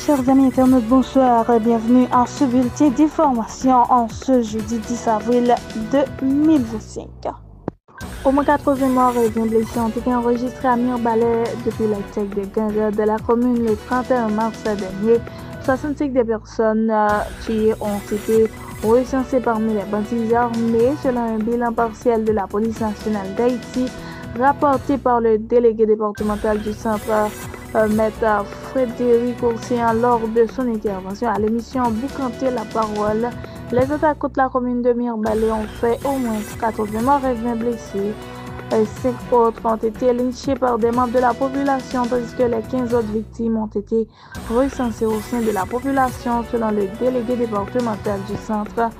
Chers amis internautes, bonsoir et bienvenue à ce bulletin d'information en ce jeudi 10 avril 2025. Au moins 80 morts et 20 blessés ont été enregistrés à Mirbalais depuis l'attaque des gangs de la commune le 31 mars dernier. 65 des personnes tuées ont été recensées parmi les bandits armés selon un bilan partiel de la police nationale d'Haïti rapporté par le délégué départemental du centre Maître Frédéric Ourséan lors de son intervention à l'émission Boucanter la parole. Les attaques contre la commune de Mirbalais ont fait au moins 80 morts et 20 blessés. 5 autres ont été lynchés par des membres de la population, tandis que les 15 autres victimes ont été recensées au sein de la population, selon le délégué départemental du centre,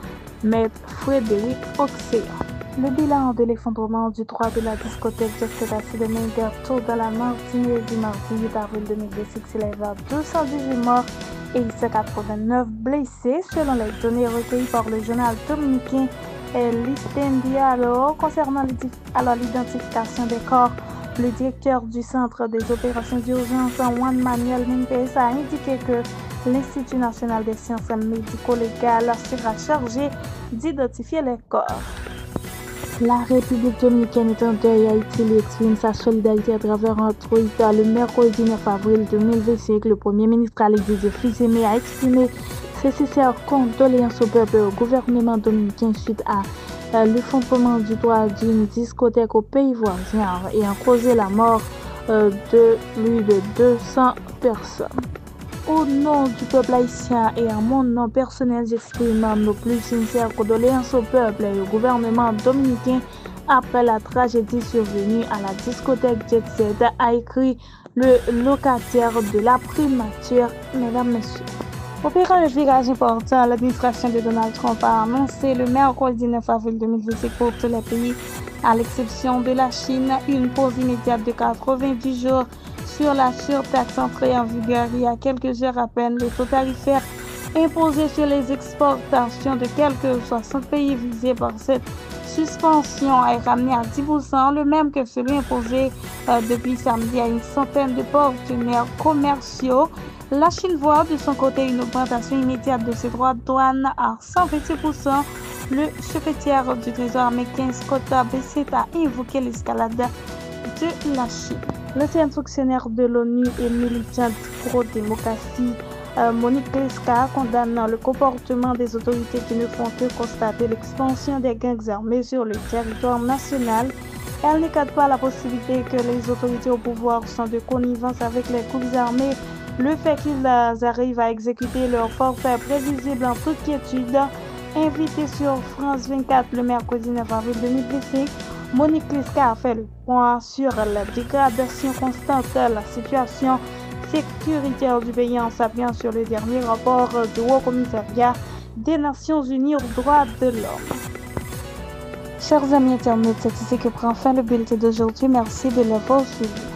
Maître Frédéric Ourséan. Le bilan de l'effondrement du droit de la discothèque Jet Acid de Minderto dans la Martinique du mardi 8 avril 2026 s'élève à 218 morts et 189 blessés, selon les données recueillies par le journal dominicain L'Istendialo. Concernant l'identification des corps, le directeur du centre des opérations d'urgence, Juan Manuel Mendes, a indiqué que l'Institut national des sciences médico-légales sera chargé d'identifier les corps. La République dominicaine est en deuil. Haïti lui exprime sa solidarité à travers un tweet le mercredi 9 avril 2025. Le Premier ministre Ali Fils-Aimé a exprimé ses sincères condoléances au peuple et au gouvernement dominicain suite à l'effondrement du toit d'une discothèque au pays voisin ayant causé la mort de plus de 200 personnes. Au nom du peuple haïtien et en mon nom personnel, j'exprime nos plus sincères condoléances au peuple et au gouvernement dominicain après la tragédie survenue à la discothèque Jet Set, a écrit le locataire de la primature. Mesdames, Messieurs, opérant le virage important, l'administration de Donald Trump a annoncé le mercredi 9 avril 2025 pour tous les pays, à l'exception de la Chine, une pause immédiate de 90 jours sur la surtaxe entrée en vigueur il y a quelques heures à peine. Le taux tarifaire imposé sur les exportations de quelques 60 pays visés par cette suspension est ramené à 10%, le même que celui imposé depuis samedi à une centaine de partenaires commerciaux. La Chine voit de son côté une augmentation immédiate de ses droits de douane à 128%. Le secrétaire du Trésor américain Scott Bessent a évoqué l'escalade de la Chine. L'ancienne fonctionnaire de l'ONU et militante pro-démocratie Monique Lesca condamne le comportement des autorités qui ne font que constater l'expansion des gangs armés sur le territoire national. Elle n'écarte pas la possibilité que les autorités au pouvoir sont de connivence avec les groupes armés. Le fait qu'ils arrivent à exécuter leur forfait prévisible en toute quiétude. Invitée sur France 24 le mercredi 9 avril 2025, Monique Lesca a fait le point sur la dégradation constante de la situation sécuritaire du pays en s'appuyant sur le dernier rapport du Haut Commissariat des Nations Unies aux droits de l'homme. Chers amis internautes, c'est ici que prend fin le bulletin d'aujourd'hui. Merci de l'avoir suivi.